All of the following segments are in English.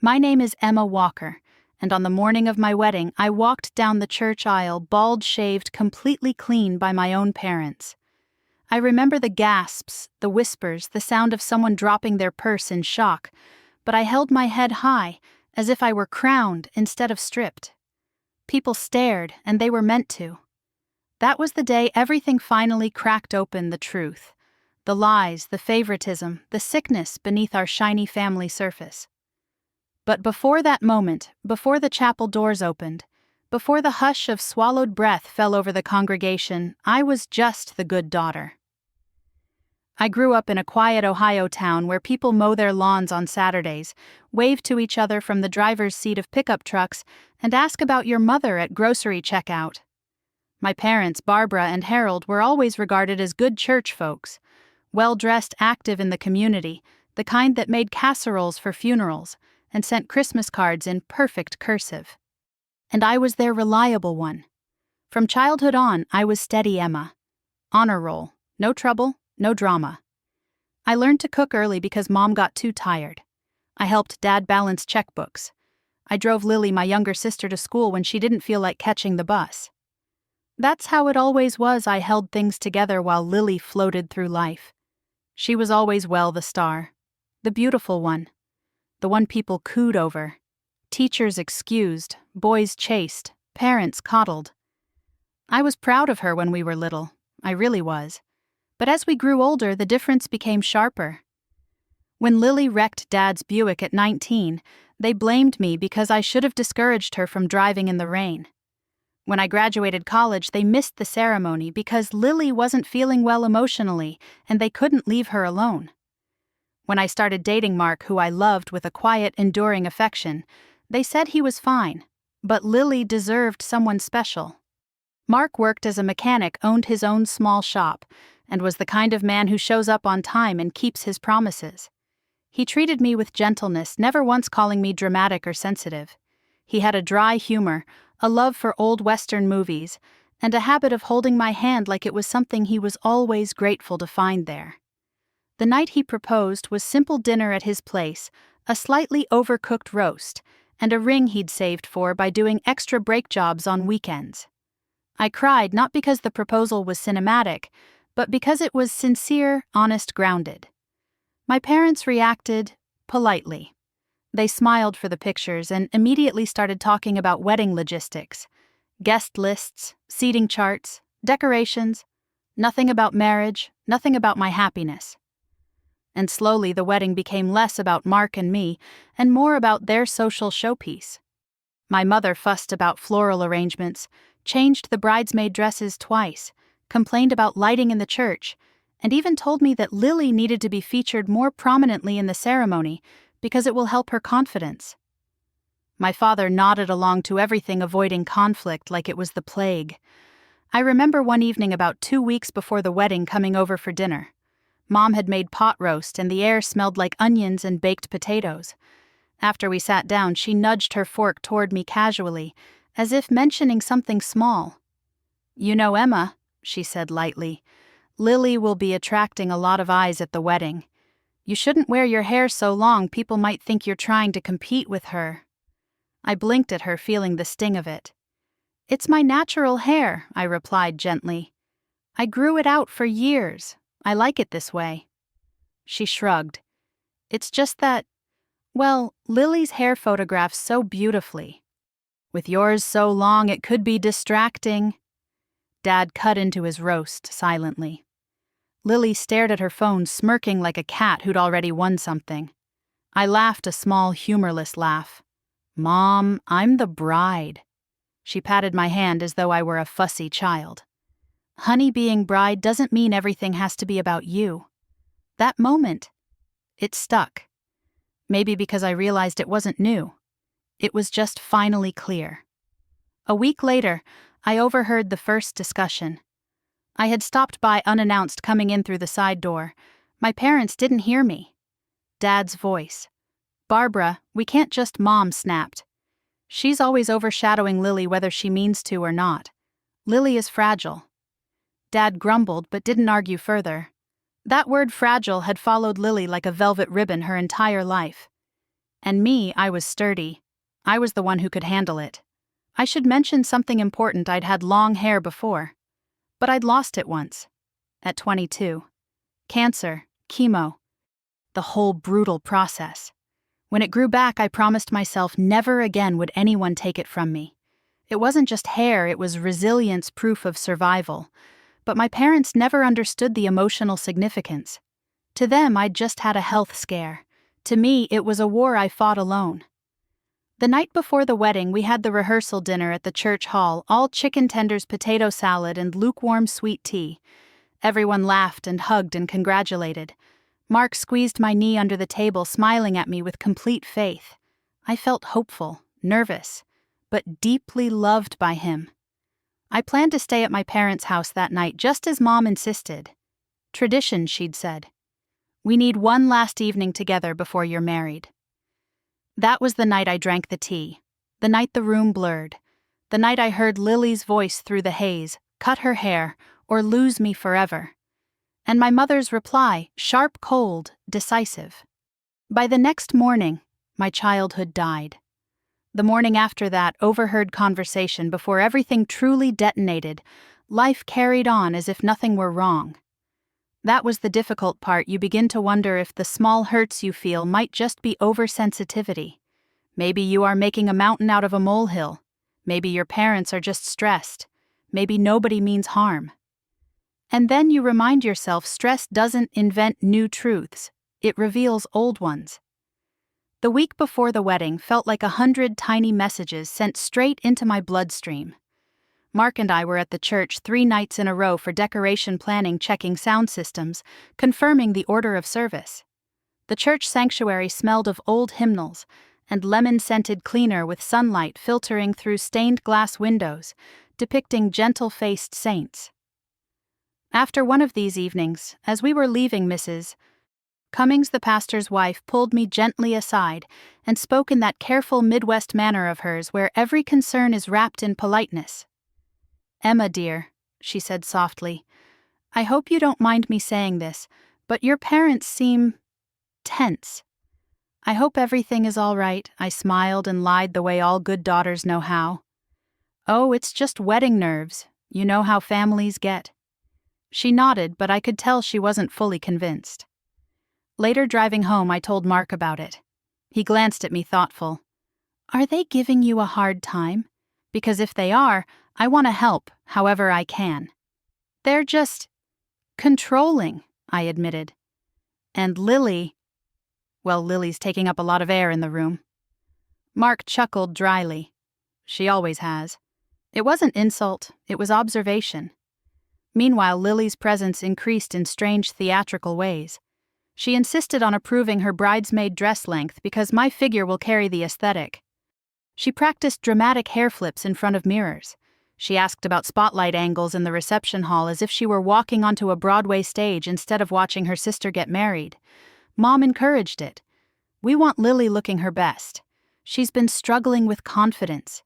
My name is Emma Walker, and on the morning of my wedding, I walked down the church aisle, bald-shaved, completely clean by my own parents. I remember the gasps, the whispers, the sound of someone dropping their purse in shock, but I held my head high, as if I were crowned instead of stripped. People stared, and they were meant to. That was the day everything finally cracked open the truth. The lies, the favoritism, the sickness beneath our shiny family surface. But before that moment, before the chapel doors opened, before the hush of swallowed breath fell over the congregation, I was just the good daughter. I grew up in a quiet Ohio town where people mow their lawns on Saturdays, wave to each other from the driver's seat of pickup trucks, and ask about your mother at grocery checkout. My parents, Barbara and Harold, were always regarded as good church folks, well-dressed, active in the community, the kind that made casseroles for funerals and sent Christmas cards in perfect cursive. And I was their reliable one. From childhood on, I was steady Emma. Honor roll, no trouble, no drama. I learned to cook early because Mom got too tired. I helped Dad balance checkbooks. I drove Lily, my younger sister, to school when she didn't feel like catching the bus. That's how it always was. I held things together while Lily floated through life. She was always the star. The beautiful one. The one people cooed over. Teachers excused, boys chased, parents coddled. I was proud of her when we were little. I really was. But as we grew older, the difference became sharper. When Lily wrecked Dad's Buick at 19, they blamed me because I should have discouraged her from driving in the rain. When I graduated college, they missed the ceremony because Lily wasn't feeling well emotionally and they couldn't leave her alone. When I started dating Mark, who I loved with a quiet, enduring affection, they said he was fine, but Lily deserved someone special. Mark worked as a mechanic, owned his own small shop, and was the kind of man who shows up on time and keeps his promises. He treated me with gentleness, never once calling me dramatic or sensitive. He had a dry humor, a love for old Western movies, and a habit of holding my hand like it was something he was always grateful to find there. The night he proposed was simple dinner at his place, a slightly overcooked roast, and a ring he'd saved for by doing extra brake jobs on weekends. I cried not because the proposal was cinematic, but because it was sincere, honest, grounded. My parents reacted politely. They smiled for the pictures and immediately started talking about wedding logistics, guest lists, seating charts, decorations, nothing about marriage, nothing about my happiness. And slowly the wedding became less about Mark and me and more about their social showpiece. My mother fussed about floral arrangements, changed the bridesmaid dresses twice, complained about lighting in the church, and even told me that Lily needed to be featured more prominently in the ceremony because it will help her confidence. My father nodded along to everything, avoiding conflict like it was the plague. I remember one evening about 2 weeks before the wedding coming over for dinner. Mom had made pot roast and the air smelled like onions and baked potatoes. After we sat down, she nudged her fork toward me casually, as if mentioning something small. "You know, Emma," she said lightly, "Lily will be attracting a lot of eyes at the wedding. You shouldn't wear your hair so long, people might think you're trying to compete with her." I blinked at her, feeling the sting of it. "It's my natural hair," I replied gently. "I grew it out for years. I like it this way." She shrugged. "It's just that, well, Lily's hair photographs so beautifully. With yours so long, it could be distracting." Dad cut into his roast silently. Lily stared at her phone, smirking like a cat who'd already won something. I laughed a small, humorless laugh. "Mom, I'm the bride." She patted my hand as though I were a fussy child. "Honey, being bride doesn't mean everything has to be about you." That moment, it stuck. Maybe because I realized it wasn't new. It was just finally clear. A week later, I overheard the first discussion. I had stopped by unannounced, coming in through the side door. My parents didn't hear me. Dad's voice. "Barbara, we can't just," Mom snapped. "She's always overshadowing Lily whether she means to or not. Lily is fragile." Dad grumbled but didn't argue further. That word fragile had followed Lily like a velvet ribbon her entire life. And me, I was sturdy. I was the one who could handle it. I should mention something important. I'd had long hair before. But I'd lost it once. At 22. Cancer, chemo. The whole brutal process. When it grew back, I promised myself never again would anyone take it from me. It wasn't just hair, it was resilience, proof of survival. But my parents never understood the emotional significance. To them, I'd just had a health scare. To me, it was a war I fought alone. The night before the wedding, we had the rehearsal dinner at the church hall, all chicken tenders, potato salad, and lukewarm sweet tea. Everyone laughed and hugged and congratulated. Mark squeezed my knee under the table, smiling at me with complete faith. I felt hopeful, nervous, but deeply loved by him. I planned to stay at my parents' house that night, just as Mom insisted. Tradition, she'd said. We need one last evening together before you're married. That was the night I drank the tea, the night the room blurred, the night I heard Lily's voice through the haze, cut her hair, or lose me forever. And my mother's reply, sharp, cold, decisive. By the next morning, my childhood died. The morning after that overheard conversation, before everything truly detonated, life carried on as if nothing were wrong. That was the difficult part. You begin to wonder if the small hurts you feel might just be oversensitivity. Maybe you are making a mountain out of a molehill. Maybe your parents are just stressed. Maybe nobody means harm. And then you remind yourself stress doesn't invent new truths, it reveals old ones. The week before the wedding felt like 100 tiny messages sent straight into my bloodstream. Mark and I were at the church 3 nights in a row for decoration planning, checking sound systems, confirming the order of service. The church sanctuary smelled of old hymnals and lemon-scented cleaner with sunlight filtering through stained glass windows, depicting gentle-faced saints. After one of these evenings, as we were leaving, Mrs. Cummings, the pastor's wife, pulled me gently aside and spoke in that careful Midwest manner of hers where every concern is wrapped in politeness. "Emma, dear," she said softly, "I hope you don't mind me saying this, but your parents seem tense." "I hope everything is all right," I smiled and lied the way all good daughters know how. "Oh, it's just wedding nerves. You know how families get." She nodded, but I could tell she wasn't fully convinced. Later, driving home, I told Mark about it. He glanced at me thoughtful. "Are they giving you a hard time? Because if they are, I want to help, however I can." "They're just controlling," I admitted. "And Lily..." "Well, Lily's taking up a lot of air in the room." Mark chuckled dryly. "She always has." It wasn't insult, it was observation. Meanwhile, Lily's presence increased in strange theatrical ways. She insisted on approving her bridesmaid dress length because my figure will carry the aesthetic. She practiced dramatic hair flips in front of mirrors. She asked about spotlight angles in the reception hall as if she were walking onto a Broadway stage instead of watching her sister get married. Mom encouraged it. "We want Lily looking her best. She's been struggling with confidence."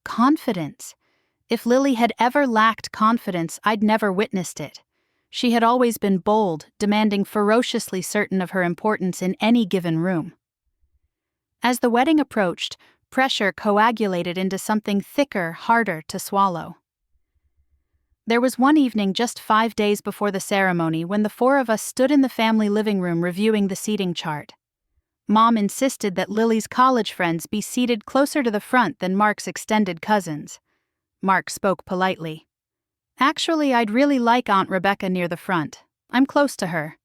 Confidence. If Lily had ever lacked confidence, I'd never witnessed it. She had always been bold, demanding, ferociously certain of her importance in any given room. As the wedding approached, pressure coagulated into something thicker, harder to swallow. There was one evening just 5 days before the ceremony when the 4 of us stood in the family living room reviewing the seating chart. Mom insisted that Lily's college friends be seated closer to the front than Mark's extended cousins. Mark spoke politely. "Actually, I'd really like Aunt Rebecca near the front. I'm close to her."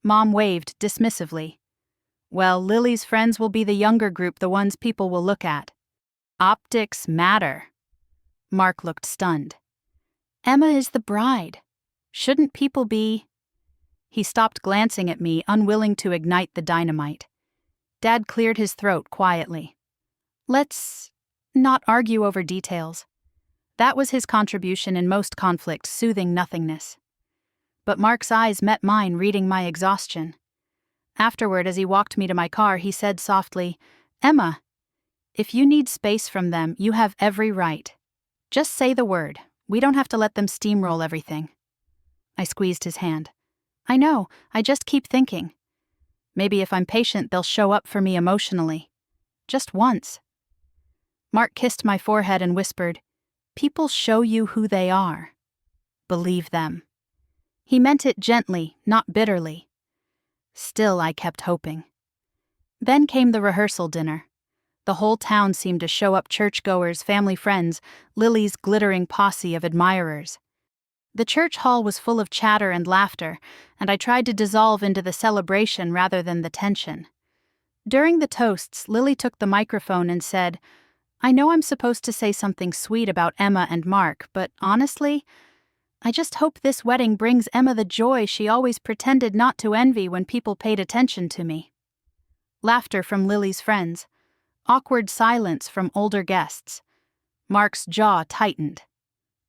Mom waved dismissively. "Well, Lily's friends will be the younger group, the ones people will look at." "Optics matter." Mark looked stunned. "Emma is the bride. Shouldn't people be..." He stopped glancing at me, unwilling to ignite the dynamite. Dad cleared his throat quietly. "Let's not argue over details." That was his contribution in most conflicts, soothing nothingness. But Mark's eyes met mine, reading my exhaustion. Afterward, as he walked me to my car, he said softly, "Emma, if you need space from them, you have every right. Just say the word. We don't have to let them steamroll everything." I squeezed his hand. "I know, I just keep thinking. Maybe if I'm patient, they'll show up for me emotionally. Just once. Mark kissed my forehead and whispered, "People show you who they are. Believe them." He meant it gently, not bitterly. Still, I kept hoping. Then came the rehearsal dinner. The whole town seemed to show up: churchgoers, family friends, Lily's glittering posse of admirers. The church hall was full of chatter and laughter, and I tried to dissolve into the celebration rather than the tension. During the toasts, Lily took the microphone and said, "I know I'm supposed to say something sweet about Emma and Mark, but honestly, I just hope this wedding brings Emma the joy she always pretended not to envy when people paid attention to me." Laughter from Lily's friends. Awkward silence from older guests. Mark's jaw tightened.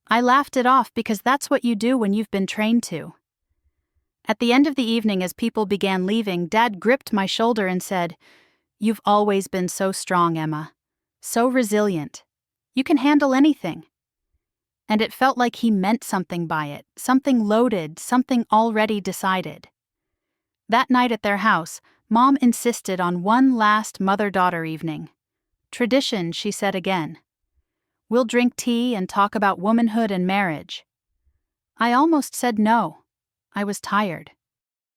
I laughed it off because that's what you do when you've been trained to. At the end of the evening, as people began leaving, Dad gripped my shoulder and said, "You've always been so strong, Emma. So resilient. You can handle anything." And it felt like he meant something by it, something loaded, something already decided. That night at their house, Mom insisted on one last mother-daughter evening. "Tradition," she said again. "We'll drink tea and talk about womanhood and marriage." I almost said no. I was tired.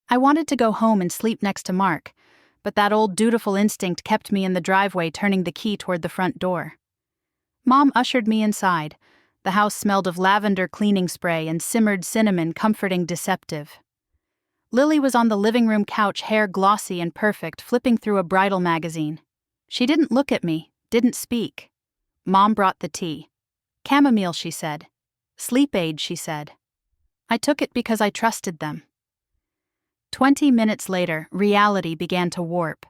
I wanted to go home and sleep next to Mark, but that old dutiful instinct kept me in the driveway, turning the key toward the front door. Mom ushered me inside. The house smelled of lavender cleaning spray and simmered cinnamon, comforting, deceptive. Lily was on the living room couch, hair glossy and perfect, flipping through a bridal magazine. She didn't look at me, didn't speak. Mom brought the tea. "Chamomile," she said. "Sleep aid," she said. I took it because I trusted them. 20 minutes later, reality began to warp.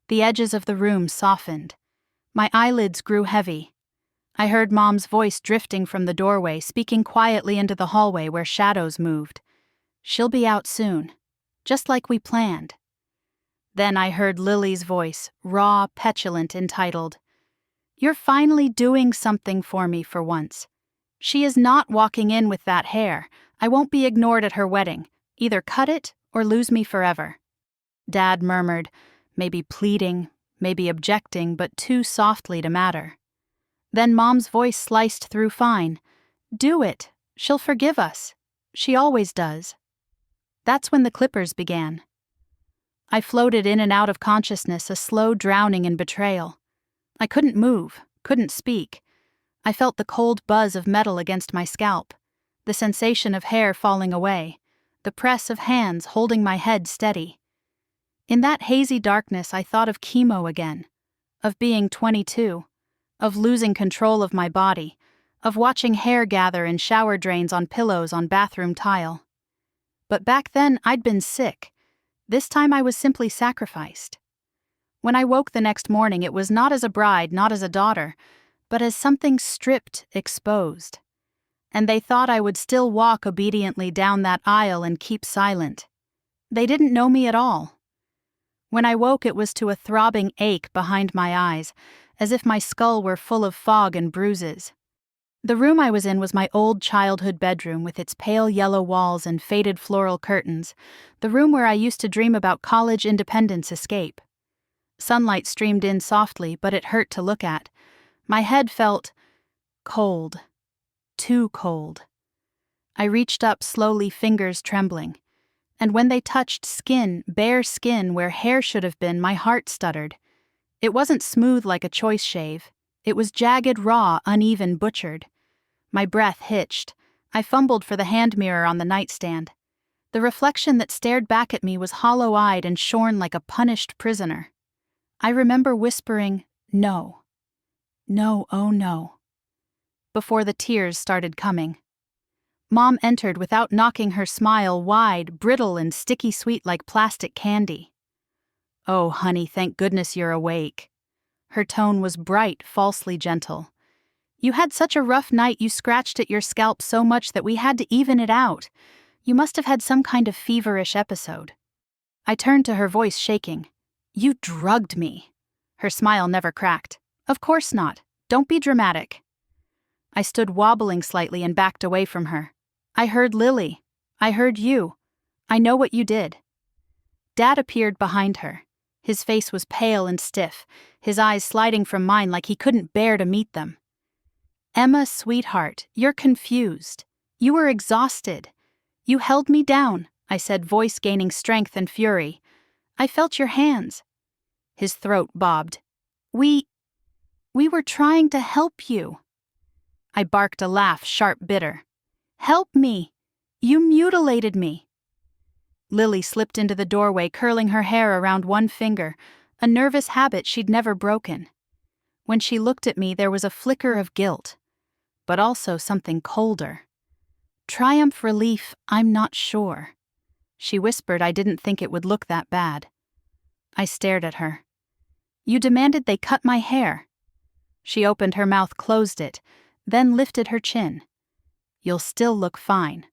The edges of the room softened. My eyelids grew heavy. I heard Mom's voice drifting from the doorway, speaking quietly into the hallway where shadows moved. "She'll be out soon, just like we planned." Then I heard Lily's voice, raw, petulant, entitled, "You're finally doing something for me for once. She is not walking in with that hair. I won't be ignored at her wedding. Either cut it or lose me forever." Dad murmured, maybe pleading, maybe objecting, but too softly to matter. Then Mom's voice sliced through fine. "Do it. She'll forgive us. She always does." That's when the clippers began. I floated in and out of consciousness, a slow drowning in betrayal. I couldn't move, couldn't speak. I felt the cold buzz of metal against my scalp, the sensation of hair falling away, the press of hands holding my head steady. In that hazy darkness, I thought of chemo again, of being 22, of losing control of my body, of watching hair gather in shower drains on pillows on bathroom tile. But back then, I'd been sick. This time I was simply sacrificed. When I woke the next morning, it was not as a bride, not as a daughter, but as something stripped, exposed. And they thought I would still walk obediently down that aisle and keep silent. They didn't know me at all. When I woke, it was to a throbbing ache behind my eyes, as if my skull were full of fog and bruises. The room I was in was my old childhood bedroom with its pale yellow walls and faded floral curtains, the room where I used to dream about college independence escape. Sunlight streamed in softly, but it hurt to look at. My head felt cold, too cold. I reached up slowly, fingers trembling. And when they touched skin, bare skin where hair should have been, my heart stuttered. It wasn't smooth like a choice shave. It was jagged, raw, uneven, butchered. My breath hitched. I fumbled for the hand mirror on the nightstand. The reflection that stared back at me was hollow-eyed and shorn like a punished prisoner. I remember whispering, "No. No, oh no," before the tears started coming. Mom entered without knocking, her smile wide, brittle and sticky sweet like plastic candy. "Oh, honey, thank goodness you're awake." Her tone was bright, falsely gentle. "You had such a rough night, you scratched at your scalp so much that we had to even it out. You must have had some kind of feverish episode." I turned to her, voice shaking. "You drugged me." Her smile never cracked. "Of course not. Don't be dramatic." I stood wobbling slightly and backed away from her. "I heard Lily. I heard you. I know what you did." Dad appeared behind her. His face was pale and stiff, his eyes sliding from mine like he couldn't bear to meet them. "Emma, sweetheart, you're confused. You were exhausted. You held me down," I said, voice gaining strength and fury. "I felt your hands." His throat bobbed. We were trying to help you." I barked a laugh, sharp, bitter. "Help me! You mutilated me." Lily slipped into the doorway, curling her hair around one finger, a nervous habit she'd never broken. When she looked at me, there was a flicker of guilt, but also something colder. Triumph, relief, I'm not sure. She whispered I didn't think it would look that bad. I stared at her. "You demanded they cut my hair." She opened her mouth, closed it, then lifted her chin. "You'll still look fine.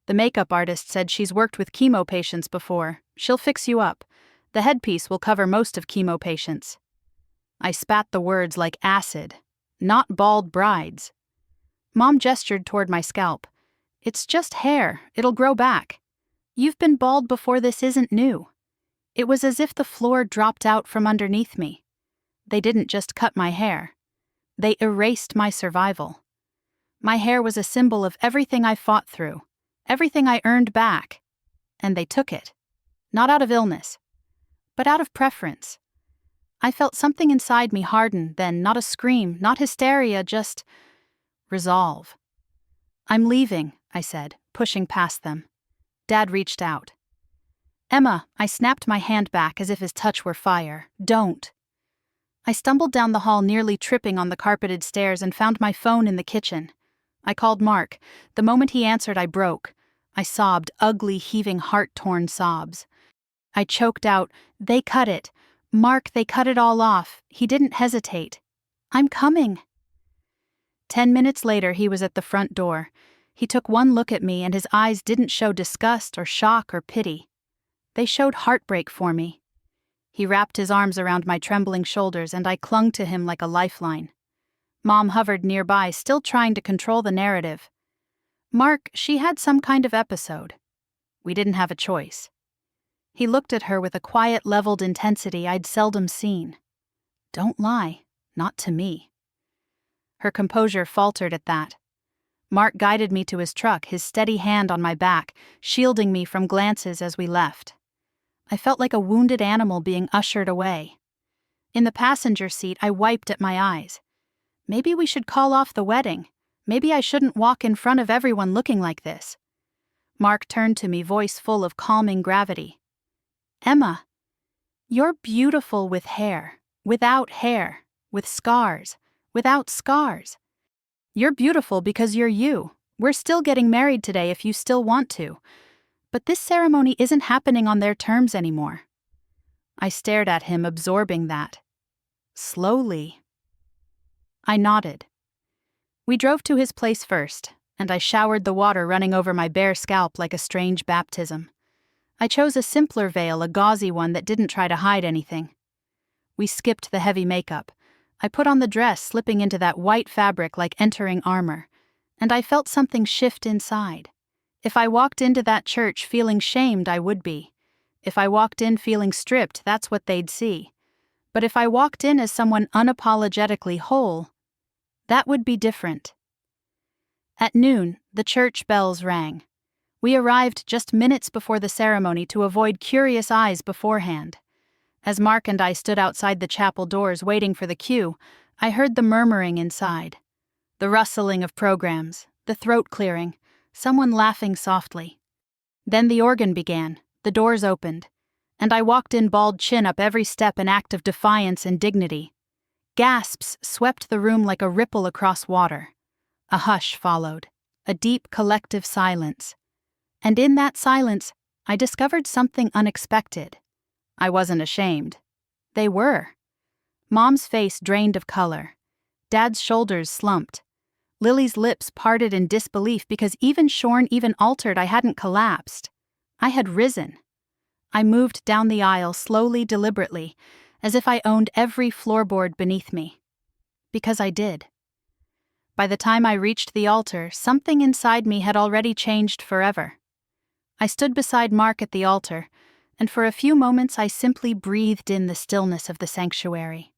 The makeup artist said she's worked with chemo patients before. She'll fix you up. The headpiece will cover most of chemo patients." I spat the words like acid. "Not bald brides." Mom gestured toward my scalp. "It's just hair. It'll grow back. You've been bald before, this isn't new." It was as if the floor dropped out from underneath me. They didn't just cut my hair. They erased my survival. My hair was a symbol of everything I fought through, everything I earned back. And they took it. Not out of illness, but out of preference. I felt something inside me harden then, not a scream, not hysteria, just resolve. "I'm leaving," I said, pushing past them. Dad reached out. "Emma," I snapped my hand back as if his touch were fire. "Don't." I stumbled down the hall, nearly tripping on the carpeted stairs, and found my phone in the kitchen. I called Mark. The moment he answered, I broke. I sobbed, ugly, heaving, heart-torn sobs. I choked out, "They cut it. Mark, they cut it all off." He didn't hesitate. "I'm coming." 10 minutes later, he was at the front door. He took one look at me, and his eyes didn't show disgust or shock or pity. They showed heartbreak for me. He wrapped his arms around my trembling shoulders, and I clung to him like a lifeline. Mom hovered nearby, still trying to control the narrative. "Mark, she had some kind of episode. We didn't have a choice." He looked at her with a quiet, leveled intensity I'd seldom seen. "Don't lie, not to me." Her composure faltered at that. Mark guided me to his truck, his steady hand on my back, shielding me from glances as we left. I felt like a wounded animal being ushered away. In the passenger seat, I wiped at my eyes. Maybe we should call off the wedding. Maybe I shouldn't walk in front of everyone looking like this. Mark turned to me, voice full of calming gravity. "Emma, you're beautiful with hair, without hair, with scars, without scars. You're beautiful because you're you. We're still getting married today if you still want to. But this ceremony isn't happening on their terms anymore." I stared at him, absorbing that. Slowly. I nodded. We drove to his place first, and I showered the water running over my bare scalp like a strange baptism. I chose a simpler veil, a gauzy one that didn't try to hide anything. We skipped the heavy makeup. I put on the dress, slipping into that white fabric like entering armor, and I felt something shift inside. If I walked into that church feeling shamed, I would be. If I walked in feeling stripped, that's what they'd see. But if I walked in as someone unapologetically whole, that would be different. At noon, the church bells rang. We arrived just minutes before the ceremony to avoid curious eyes beforehand. As Mark and I stood outside the chapel doors waiting for the cue, I heard the murmuring inside. The rustling of programs, the throat clearing, someone laughing softly. Then the organ began, the doors opened, and I walked in, bald chin up, every step an act of defiance and dignity. Gasps swept the room like a ripple across water. A hush followed, a deep collective silence. And in that silence, I discovered something unexpected. I wasn't ashamed. They were. Mom's face drained of color. Dad's shoulders slumped. Lily's lips parted in disbelief because even shorn, even altered, I hadn't collapsed. I had risen. I moved down the aisle slowly, deliberately, as if I owned every floorboard beneath me. Because I did. By the time I reached the altar, something inside me had already changed forever. I stood beside Mark at the altar, and for a few moments I simply breathed in the stillness of the sanctuary.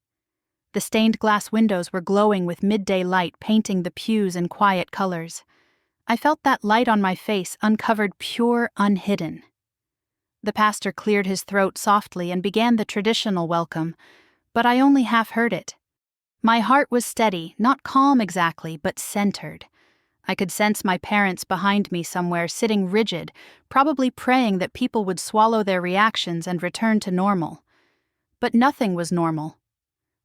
The stained glass windows were glowing with midday light, painting the pews in quiet colors. I felt that light on my face, uncovered, pure, unhidden. The pastor cleared his throat softly and began the traditional welcome, but I only half heard it. My heart was steady, not calm exactly, but centered. I could sense my parents behind me somewhere, sitting rigid, probably praying that people would swallow their reactions and return to normal. But nothing was normal.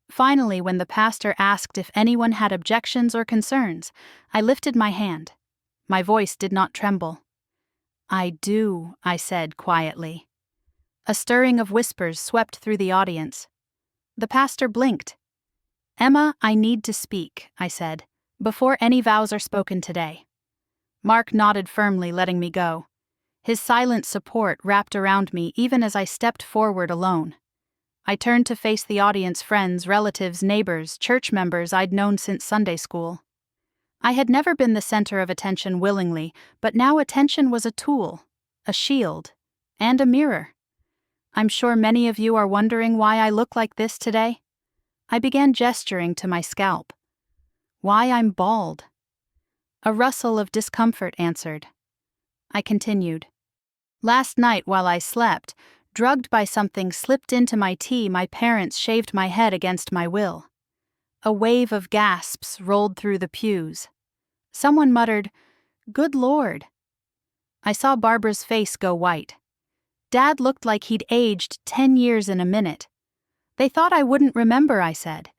Finally, when the pastor asked if anyone had objections or concerns, I lifted my hand. My voice did not tremble. "I do," I said quietly. A stirring of whispers swept through the audience. The pastor blinked. "Emma, I need to speak," I said, "before any vows are spoken today." Mark nodded firmly, letting me go. His silent support wrapped around me even as I stepped forward alone. I turned to face the audience, friends, relatives, neighbors, church members I'd known since Sunday school. I had never been the center of attention willingly, but now attention was a tool, a shield, and a mirror. I'm sure many of you are wondering why I look like this today. I began gesturing to my scalp. Why I'm bald. A rustle of discomfort answered. I continued. Last night while I slept, drugged by something slipped into my tea, my parents shaved my head against my will. A wave of gasps rolled through the pews. Someone muttered, "Good Lord." I saw Barbara's face go white. Dad looked like he'd aged 10 years in a minute. "They thought I wouldn't remember," I said.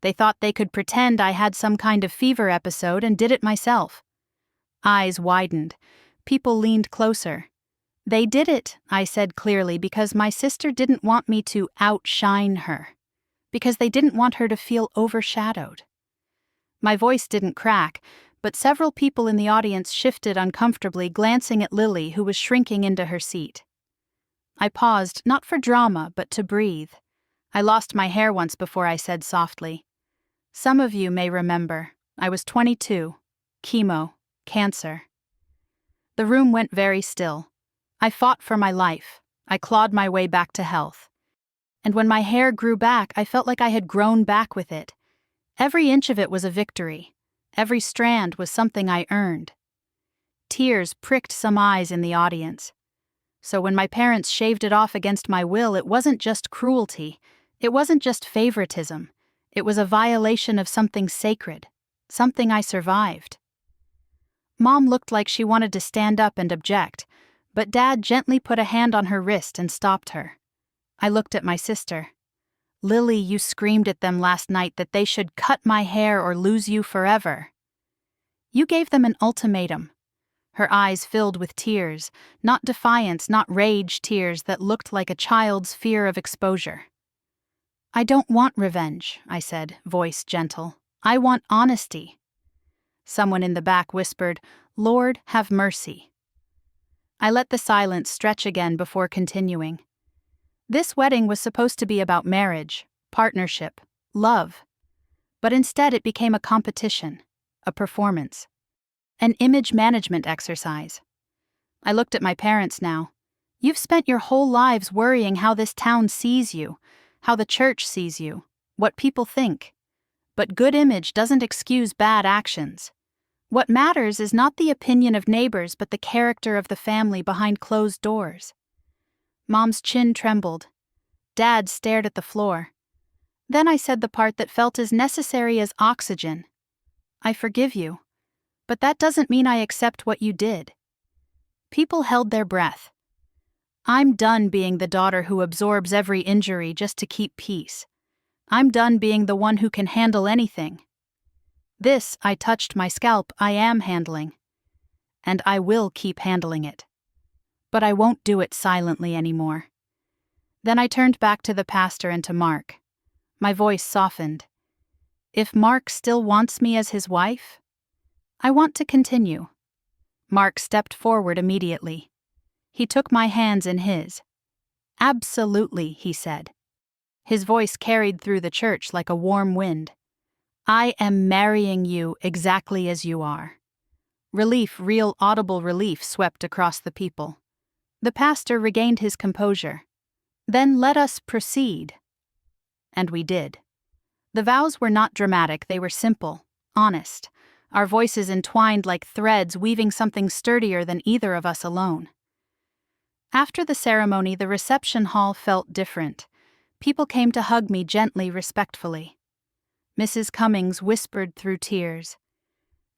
"They thought they could pretend I had some kind of fever episode and did it myself." Eyes widened. People leaned closer. "They did it," I said clearly, "because my sister didn't want me to outshine her. Because they didn't want her to feel overshadowed." My voice didn't crack, but several people in the audience shifted uncomfortably, glancing at Lily, who was shrinking into her seat. I paused, not for drama, but to breathe. I lost my hair once before I said softly, "Some of you may remember. I was 22. Chemo. Cancer." The room went very still. I fought for my life. I clawed my way back to health. And when my hair grew back, I felt like I had grown back with it. Every inch of it was a victory. Every strand was something I earned. Tears pricked some eyes in the audience. So when my parents shaved it off against my will, it wasn't just cruelty. It wasn't just favoritism. It was a violation of something sacred, something I survived. Mom looked like she wanted to stand up and object, but Dad gently put a hand on her wrist and stopped her. I looked at my sister. "Lily, you screamed at them last night that they should cut my hair or lose you forever. You gave them an ultimatum." Her eyes filled with tears, not defiance, not rage, tears that looked like a child's fear of exposure. "I don't want revenge," I said, voice gentle. "I want honesty." Someone in the back whispered, "Lord, have mercy." I let the silence stretch again before continuing. This wedding was supposed to be about marriage, partnership, love. But instead it became a competition, a performance, an image management exercise. I looked at my parents now. "You've spent your whole lives worrying how this town sees you, how the church sees you, what people think. But good image doesn't excuse bad actions. What matters is not the opinion of neighbors but the character of the family behind closed doors." Mom's chin trembled. Dad stared at the floor. Then I said the part that felt as necessary as oxygen. "I forgive you. But that doesn't mean I accept what you did." People held their breath. I'm done being the daughter who absorbs every injury just to keep peace. I'm done being the one who can handle anything. This, I touched my scalp, I am handling. And I will keep handling it. But I won't do it silently anymore. Then I turned back to the pastor and to Mark. My voice softened. If Mark still wants me as his wife, I want to continue. Mark stepped forward immediately. He took my hands in his. "Absolutely," he said. His voice carried through the church like a warm wind. "I am marrying you exactly as you are." Relief, real audible relief, swept across the people. The pastor regained his composure. "Then let us proceed." And we did. The vows were not dramatic, they were simple, honest, our voices entwined like threads weaving something sturdier than either of us alone. After the ceremony, the reception hall felt different. People came to hug me gently, respectfully. Mrs. Cummings whispered through tears,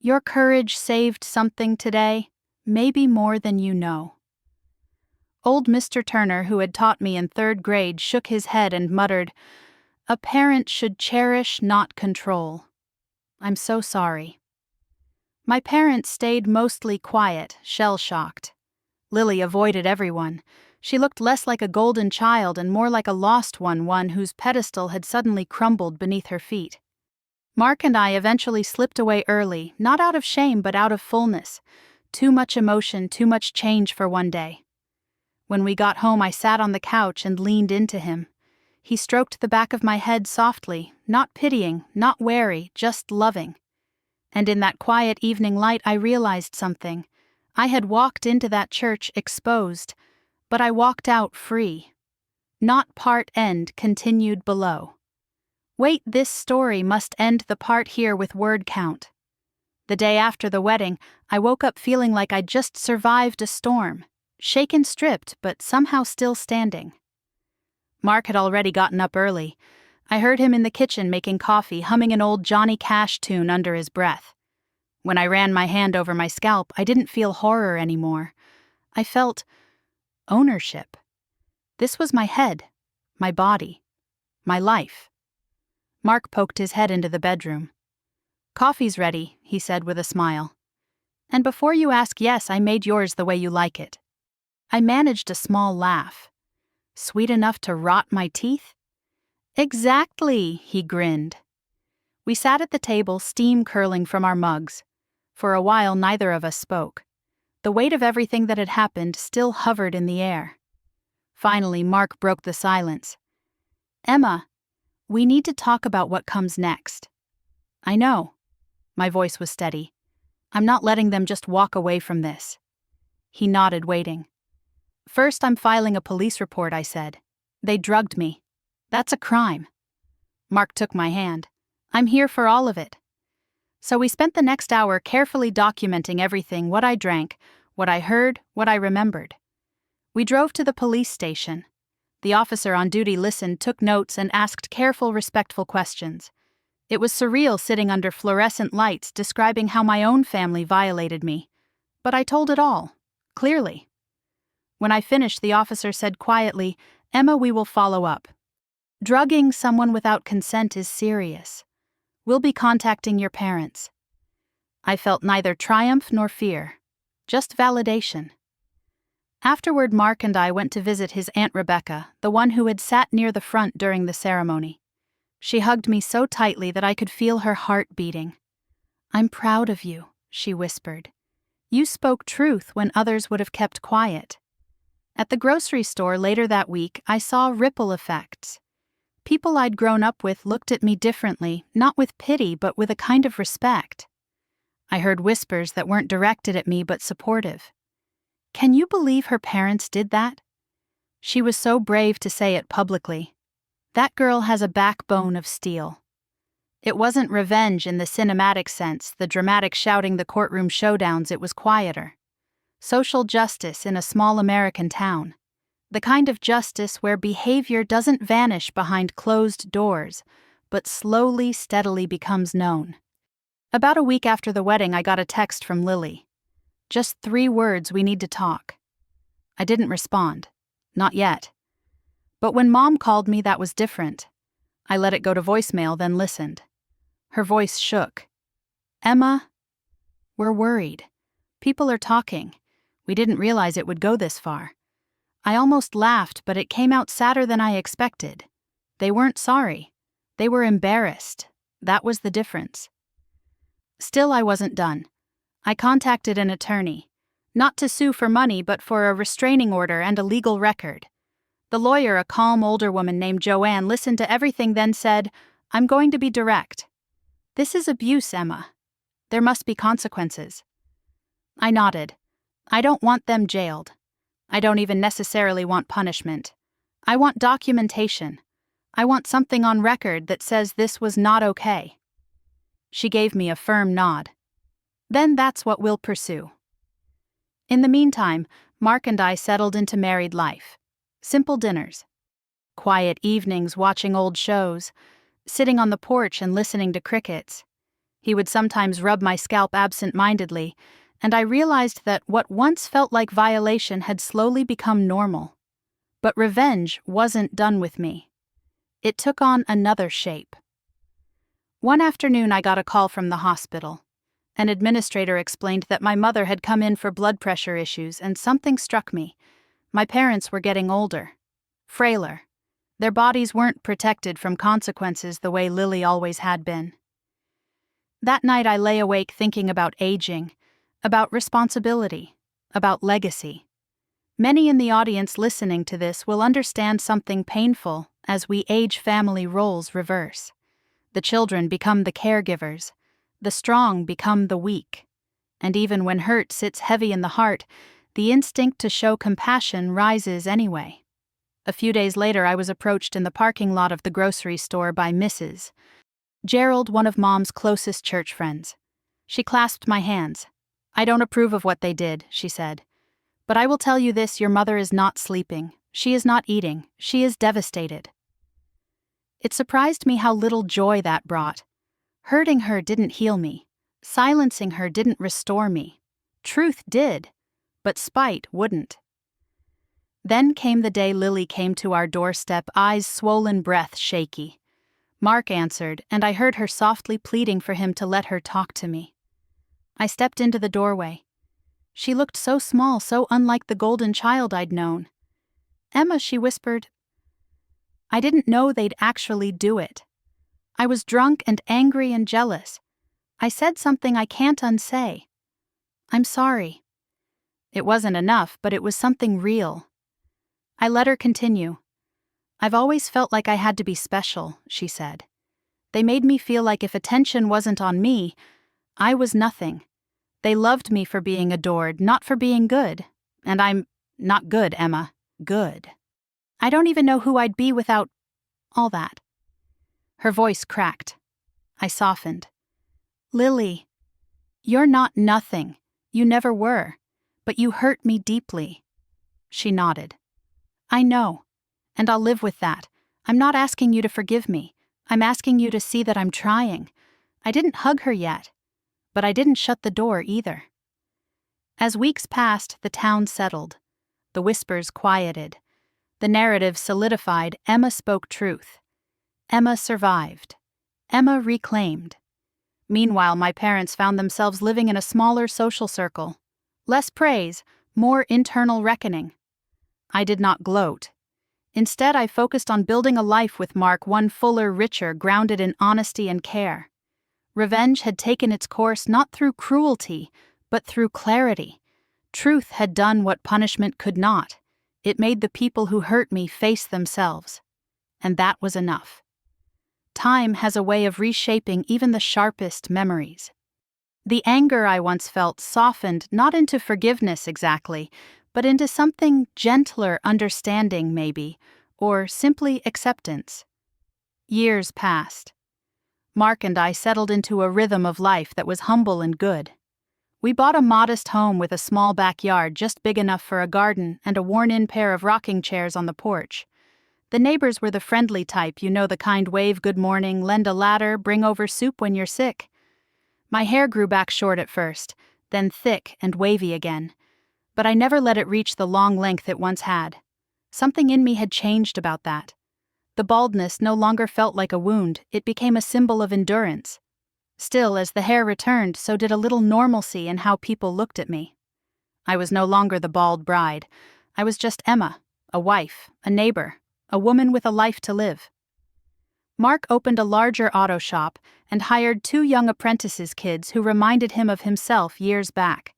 "Your courage saved something today, maybe more than you know." Old Mr. Turner, who had taught me in 3rd grade, shook his head and muttered, "A parent should cherish, not control. I'm so sorry." My parents stayed mostly quiet, shell-shocked. Lily avoided everyone. She looked less like a golden child and more like a lost one whose pedestal had suddenly crumbled beneath her feet. Mark and I eventually slipped away early, not out of shame but out of fullness. Too much emotion, too much change for one day. When we got home, I sat on the couch and leaned into him. He stroked the back of my head softly, not pitying, not wary, just loving. And in that quiet evening light, I realized something. I had walked into that church exposed, but I walked out free. Not part end continued below. Wait, this story must end the part here with word count. The day after the wedding, I woke up feeling like I'd just survived a storm, shaken, stripped, but somehow still standing. Mark had already gotten up early. I heard him in the kitchen making coffee, humming an old Johnny Cash tune under his breath. When I ran my hand over my scalp, I didn't feel horror anymore. I felt ownership. This was my head, my body, my life. Mark poked his head into the bedroom. "Coffee's ready," he said with a smile. "And before you ask, yes, I made yours the way you like it." I managed a small laugh. "Sweet enough to rot my teeth?" "Exactly," he grinned. We sat at the table, steam curling from our mugs. For a while, neither of us spoke. The weight of everything that had happened still hovered in the air. Finally, Mark broke the silence. "Emma, we need to talk about what comes next." "I know." My voice was steady. "I'm not letting them just walk away from this." He nodded, waiting. "First, I'm filing a police report," I said. "They drugged me. That's a crime." Mark took my hand. "I'm here for all of it." So we spent the next hour carefully documenting everything, what I drank, what I heard, what I remembered. We drove to the police station. The officer on duty listened, took notes, and asked careful, respectful questions. It was surreal sitting under fluorescent lights describing how my own family violated me. But I told it all, clearly. When I finished, the officer said quietly, "Emma, we will follow up. Drugging someone without consent is serious. We'll be contacting your parents." I felt neither triumph nor fear, just validation. Afterward, Mark and I went to visit his Aunt Rebecca, the one who had sat near the front during the ceremony. She hugged me so tightly that I could feel her heart beating. "I'm proud of you," she whispered. "You spoke truth when others would have kept quiet." At the grocery store later that week, I saw ripple effects. People I'd grown up with looked at me differently, not with pity, but with a kind of respect. I heard whispers that weren't directed at me but supportive. "Can you believe her parents did that?" She was so brave to say it publicly. "That girl has a backbone of steel." It wasn't revenge in the cinematic sense, the dramatic shouting, the courtroom showdowns. It was quieter. Social justice in a small American town. The kind of justice where behavior doesn't vanish behind closed doors, but slowly, steadily becomes known. About a week after the wedding, I got a text from Lily. Just 3 words: "We need to talk." I didn't respond. Not yet. But when Mom called me, that was different. I let it go to voicemail, then listened. Her voice shook. "Emma, we're worried. People are talking. We didn't realize it would go this far." I almost laughed, but it came out sadder than I expected. They weren't sorry. They were embarrassed. That was the difference. Still, I wasn't done. I contacted an attorney. Not to sue for money, but for a restraining order and a legal record. The lawyer, a calm older woman named Joanne, listened to everything, then said, "I'm going to be direct. This is abuse, Emma. There must be consequences." I nodded. "I don't want them jailed. I don't even necessarily want punishment. I want documentation. I want something on record that says this was not okay." She gave me a firm nod. "Then that's what we'll pursue." In the meantime, Mark and I settled into married life. Simple dinners. Quiet evenings watching old shows. Sitting on the porch and listening to crickets. He would sometimes rub my scalp absent-mindedly, and I realized that what once felt like violation had slowly become normal. But revenge wasn't done with me. It took on another shape. One afternoon I got a call from the hospital. An administrator explained that my mother had come in for blood pressure issues, and something struck me. My parents were getting older, frailer. Their bodies weren't protected from consequences the way Lily always had been. That night I lay awake thinking about aging, about responsibility, about legacy. Many in the audience listening to this will understand something painful as we age. Family roles reverse. The children become the caregivers. The strong become the weak. And even when hurt sits heavy in the heart, the instinct to show compassion rises anyway. A few days later I was approached in the parking lot of the grocery store by Mrs. Gerald, one of Mom's closest church friends. She clasped my hands. "I don't approve of what they did," she said. "But I will tell you this, your mother is not sleeping. She is not eating. She is devastated." It surprised me how little joy that brought. Hurting her didn't heal me. Silencing her didn't restore me. Truth did, but spite wouldn't. Then came the day Lily came to our doorstep, eyes swollen, breath shaky. Mark answered, and I heard her softly pleading for him to let her talk to me. I stepped into the doorway. She looked so small, so unlike the golden child I'd known. "Emma," she whispered. I didn't know they'd actually do it. I was drunk and angry and jealous. I said something I can't unsay. "I'm sorry." It wasn't enough, but it was something real. I let her continue. "I've always felt like I had to be special," she said. "They made me feel like if attention wasn't on me, I was nothing. They loved me for being adored, not for being good. And I'm not good, Emma. Good. I don't even know who I'd be without all that." Her voice cracked. I softened. "Lily, you're not nothing. You never were. But you hurt me deeply." She nodded. "I know. And I'll live with that. I'm not asking you to forgive me. I'm asking you to see that I'm trying. I didn't hug her yet. But I didn't shut the door either." As weeks passed, the town settled. The whispers quieted. The narrative solidified. Emma spoke truth. Emma survived. Emma reclaimed. Meanwhile, my parents found themselves living in a smaller social circle. Less praise, more internal reckoning. I did not gloat. Instead, I focused on building a life with Mark, one fuller, richer, grounded in honesty and care. Revenge had taken its course not through cruelty, but through clarity. Truth had done what punishment could not. It made the people who hurt me face themselves. And that was enough. Time has a way of reshaping even the sharpest memories. The anger I once felt softened not into forgiveness exactly, but into something gentler, understanding maybe, or simply acceptance. Years passed. Mark and I settled into a rhythm of life that was humble and good. We bought a modest home with a small backyard just big enough for a garden and a worn-in pair of rocking chairs on the porch. The neighbors were the friendly type, you know, the kind wave good morning, lend a ladder, bring over soup when you're sick. My hair grew back short at first, then thick and wavy again. But I never let it reach the long length it once had. Something in me had changed about that. The baldness no longer felt like a wound, it became a symbol of endurance. Still, as the hair returned, so did a little normalcy in how people looked at me. I was no longer the bald bride. I was just Emma, a wife, a neighbor, a woman with a life to live. Mark opened a larger auto shop and hired 2 young apprentices kids who reminded him of himself years back.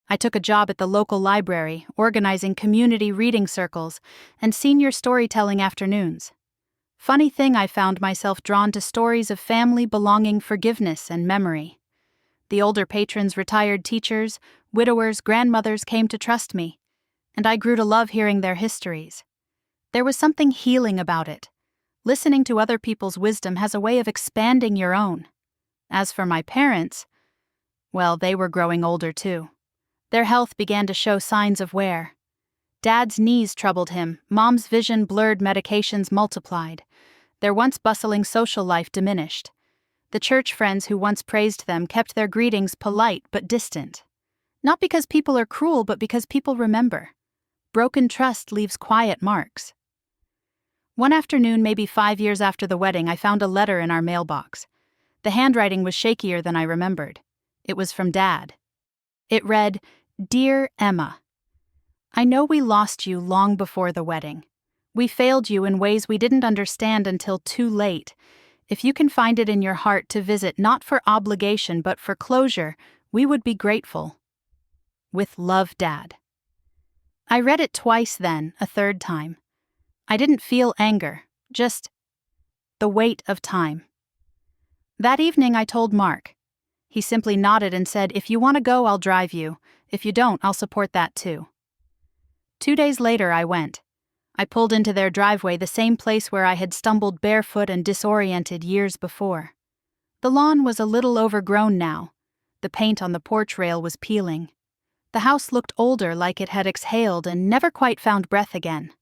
I took a job at the local library, organizing community reading circles and senior storytelling afternoons. Funny thing, I found myself drawn to stories of family belonging, forgiveness, and memory. The older patrons, retired teachers, widowers, grandmothers came to trust me. and I grew to love hearing their histories. There was something healing about it. Listening to other people's wisdom has a way of expanding your own. As for my parents, well, they were growing older too. Their health began to show signs of wear. Dad's knees troubled him, Mom's vision blurred, medications multiplied. Their once bustling social life diminished. The church friends who once praised them kept their greetings polite but distant. Not because people are cruel, but because people remember. Broken trust leaves quiet marks. One afternoon, maybe 5 years after the wedding, I found a letter in our mailbox. The handwriting was shakier than I remembered. It was from Dad. It read, "Dear Emma, I know we lost you long before the wedding. We failed you in ways we didn't understand until too late. If you can find it in your heart to visit not for obligation but for closure, we would be grateful. With love, Dad." I read it twice then, a third time. I didn't feel anger, just the weight of time. That evening I told Mark. He simply nodded and said, "If you want to go, I'll drive you. If you don't, I'll support that too." 2 days later I went. I pulled into their driveway, the same place where I had stumbled barefoot and disoriented years before. The lawn was a little overgrown now. The paint on the porch rail was peeling. The house looked older, like it had exhaled and never quite found breath again.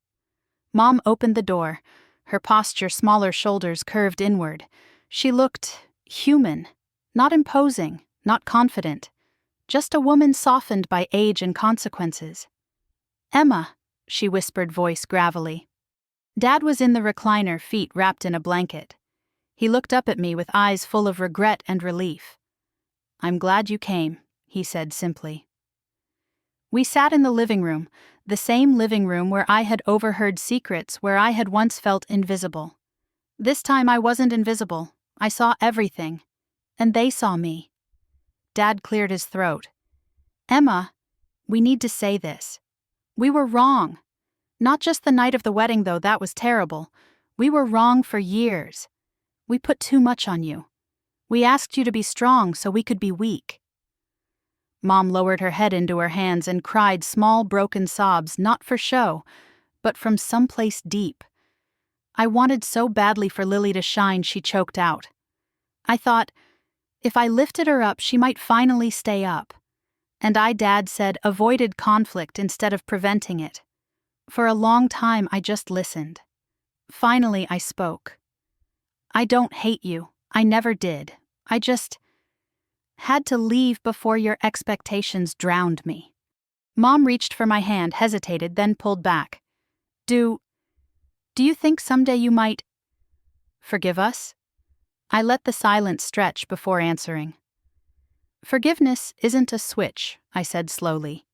Mom opened the door, her posture, smaller shoulders curved inward. She looked human, not imposing, not confident, just a woman softened by age and consequences. "Emma," she whispered, voice gravelly. Dad was in the recliner, feet wrapped in a blanket. He looked up at me with eyes full of regret and relief. "I'm glad you came," he said simply. We sat in the living room, the same living room where I had overheard secrets, where I had once felt invisible. This time I wasn't invisible. I saw everything. And they saw me. Dad cleared his throat. "Emma, we need to say this. We were wrong. Not just the night of the wedding, though, that was terrible. We were wrong for years. We put too much on you. We asked you to be strong so we could be weak." Mom lowered her head into her hands and cried small broken sobs, not for show, but from someplace deep. I wanted so badly for Lily to shine, she choked out. I thought, if I lifted her up, she might finally stay up. And Dad said, avoided conflict instead of preventing it. For a long time, I just listened. Finally, I spoke. "I don't hate you. I never did. I just had to leave before your expectations drowned me." Mom reached for my hand, hesitated, then pulled back. Do you think someday you might forgive us?" I let the silence stretch before answering. "Forgiveness isn't a switch," I said slowly.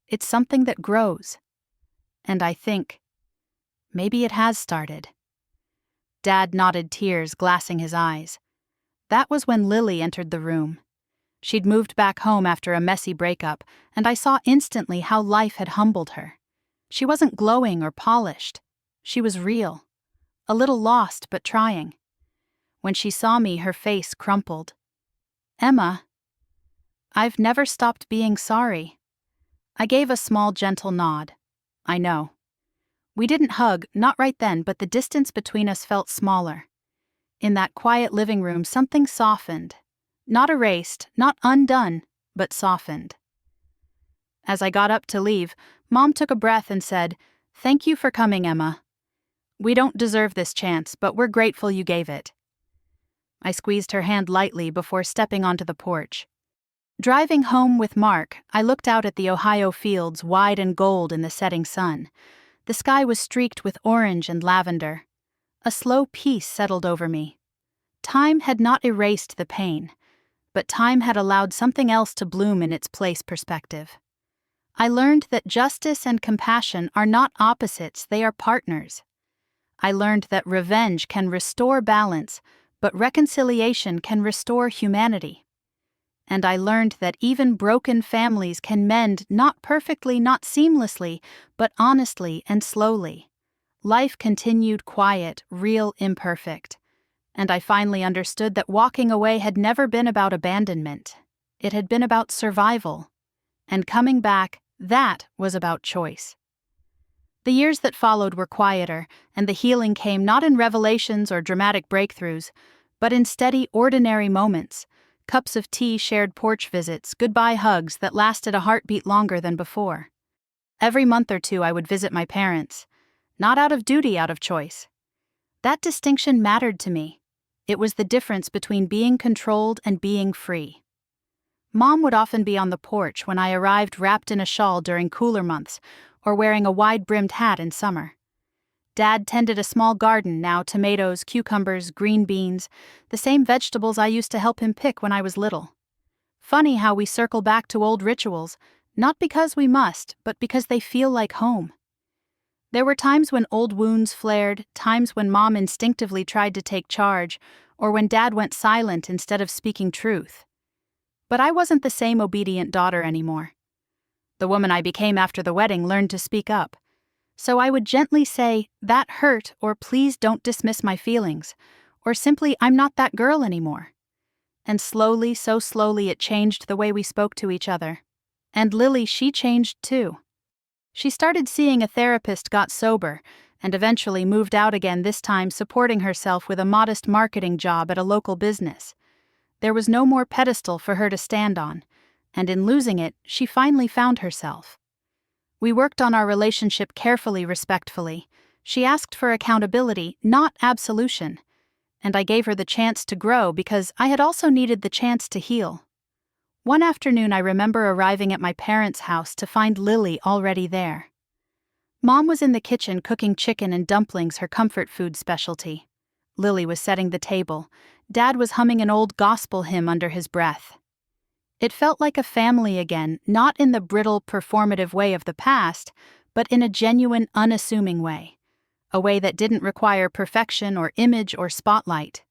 "It's something that grows. And I think maybe it has started." Dad nodded, tears glassing his eyes. That was when Lily entered the room. She'd moved back home after a messy breakup, and I saw instantly how life had humbled her. She wasn't glowing or polished. She was real. A little lost, but trying. When she saw me, her face crumpled. "Emma, I've never stopped being sorry." I gave a small, gentle nod. "I know." We didn't hug, not right then, but the distance between us felt smaller. In that quiet living room, something softened. Not erased, not undone, but softened. As I got up to leave, Mom took a breath and said, "Thank you for coming, Emma. We don't deserve this chance, but we're grateful you gave it." I squeezed her hand lightly before stepping onto the porch. Driving home with Mark, I looked out at the Ohio fields, wide and gold in the setting sun. The sky was streaked with orange and lavender. A slow peace settled over me. Time had not erased the pain, but time had allowed something else to bloom in its place. Perspective. I learned that justice and compassion are not opposites, they are partners. I learned that revenge can restore balance, but reconciliation can restore humanity. And I learned that even broken families can mend, not perfectly, not seamlessly, but honestly and slowly. Life continued quiet, real, imperfect. And I finally understood that walking away had never been about abandonment. It had been about survival. And coming back, that was about choice. The years that followed were quieter, and the healing came not in revelations or dramatic breakthroughs, but in steady, ordinary moments. Cups of tea, shared porch visits, goodbye hugs that lasted a heartbeat longer than before. Every month or two I would visit my parents. Not out of duty, out of choice. That distinction mattered to me. It was the difference between being controlled and being free. Mom would often be on the porch when I arrived wrapped in a shawl during cooler months, or wearing a wide-brimmed hat in summer. Dad tended a small garden now, tomatoes, cucumbers, green beans, the same vegetables I used to help him pick when I was little. Funny how we circle back to old rituals, not because we must, but because they feel like home. There were times when old wounds flared, times when Mom instinctively tried to take charge, or when Dad went silent instead of speaking truth. But I wasn't the same obedient daughter anymore. The woman I became after the wedding learned to speak up. So I would gently say, "That hurt," or "Please don't dismiss my feelings," or simply, "I'm not that girl anymore." And slowly, so slowly, it changed the way we spoke to each other. And Lily, she changed too. She started seeing a therapist, got sober, and eventually moved out again, this time supporting herself with a modest marketing job at a local business. There was no more pedestal for her to stand on, and in losing it, she finally found herself. We worked on our relationship carefully, respectfully. She asked for accountability, not absolution. And I gave her the chance to grow because I had also needed the chance to heal. One afternoon I remember arriving at my parents' house to find Lily already there. Mom was in the kitchen cooking chicken and dumplings, her comfort food specialty. Lily was setting the table. Dad was humming an old gospel hymn under his breath. It felt like a family again, not in the brittle, performative way of the past, but in a genuine, unassuming way. A way that didn't require perfection or image or spotlight.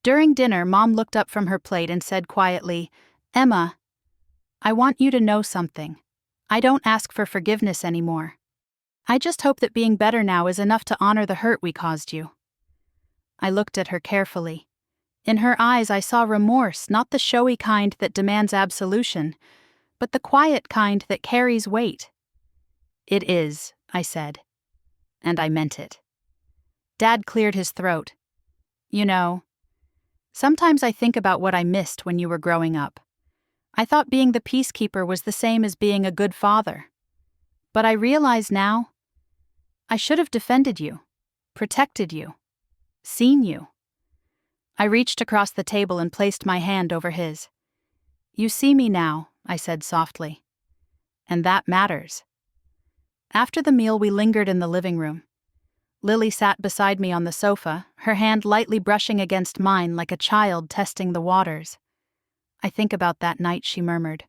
During dinner, Mom looked up from her plate and said quietly, "Emma, I want you to know something. I don't ask for forgiveness anymore. I just hope that being better now is enough to honor the hurt we caused you." I looked at her carefully. In her eyes I saw remorse, not the showy kind that demands absolution, but the quiet kind that carries weight. "It is," I said. And I meant it. Dad cleared his throat. "You know, sometimes I think about what I missed when you were growing up. I thought being the peacekeeper was the same as being a good father. But I realize now, I should have defended you, protected you, seen you." I reached across the table and placed my hand over his. "You see me now," I said softly. "And that matters." After the meal, we lingered in the living room. Lily sat beside me on the sofa, her hand lightly brushing against mine like a child testing the waters. "I think about that night," she murmured.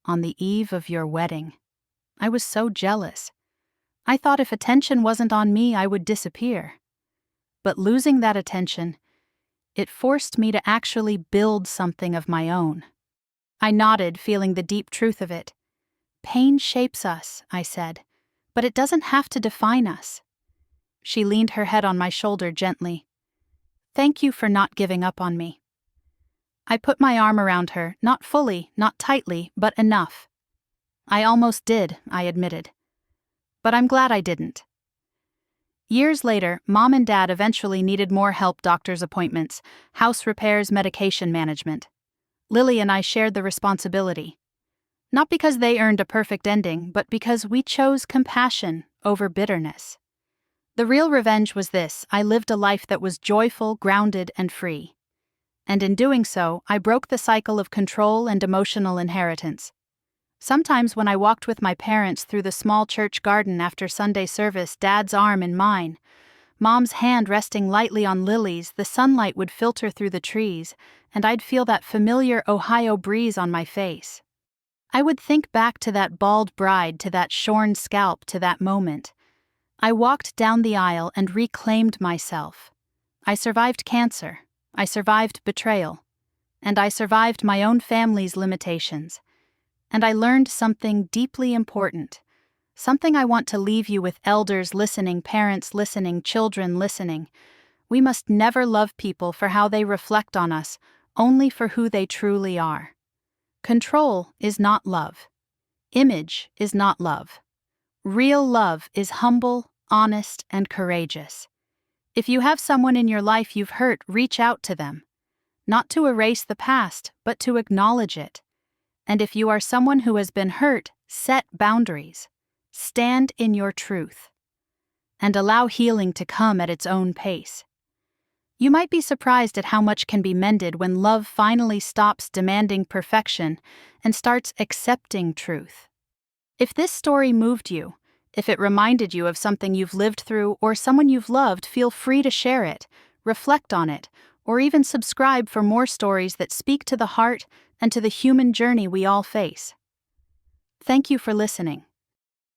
"On the eve of your wedding. I was so jealous. I thought if attention wasn't on me, I would disappear. But losing that attention, it forced me to actually build something of my own." I nodded, feeling the deep truth of it. "Pain shapes us," I said, "but it doesn't have to define us." She leaned her head on my shoulder gently. "Thank you for not giving up on me." I put my arm around her, not fully, not tightly, but enough. "I almost did," I admitted. "But I'm glad I didn't." Years later, Mom and Dad eventually needed more help: doctor's appointments, house repairs, medication management. Lily and I shared the responsibility. Not because they earned a perfect ending, but because we chose compassion over bitterness. The real revenge was this: I lived a life that was joyful, grounded, and free. And in doing so, I broke the cycle of control and emotional inheritance. Sometimes when I walked with my parents through the small church garden after Sunday service, Dad's arm in mine, Mom's hand resting lightly on Lily's, the sunlight would filter through the trees, and I'd feel that familiar Ohio breeze on my face. I would think back to that bald bride, to that shorn scalp, to that moment. I walked down the aisle and reclaimed myself. I survived cancer. I survived betrayal. And I survived my own family's limitations. And I learned something deeply important. Something I want to leave you with: elders listening, parents listening, children listening. We must never love people for how they reflect on us, only for who they truly are. Control is not love. Image is not love. Real love is humble, honest, and courageous. If you have someone in your life you've hurt, reach out to them. Not to erase the past, but to acknowledge it. And if you are someone who has been hurt, set boundaries. Stand in your truth. And allow healing to come at its own pace. You might be surprised at how much can be mended when love finally stops demanding perfection and starts accepting truth. If this story moved you, if it reminded you of something you've lived through or someone you've loved, feel free to share it, reflect on it, or even subscribe for more stories that speak to the heart and to the human journey we all face. Thank you for listening.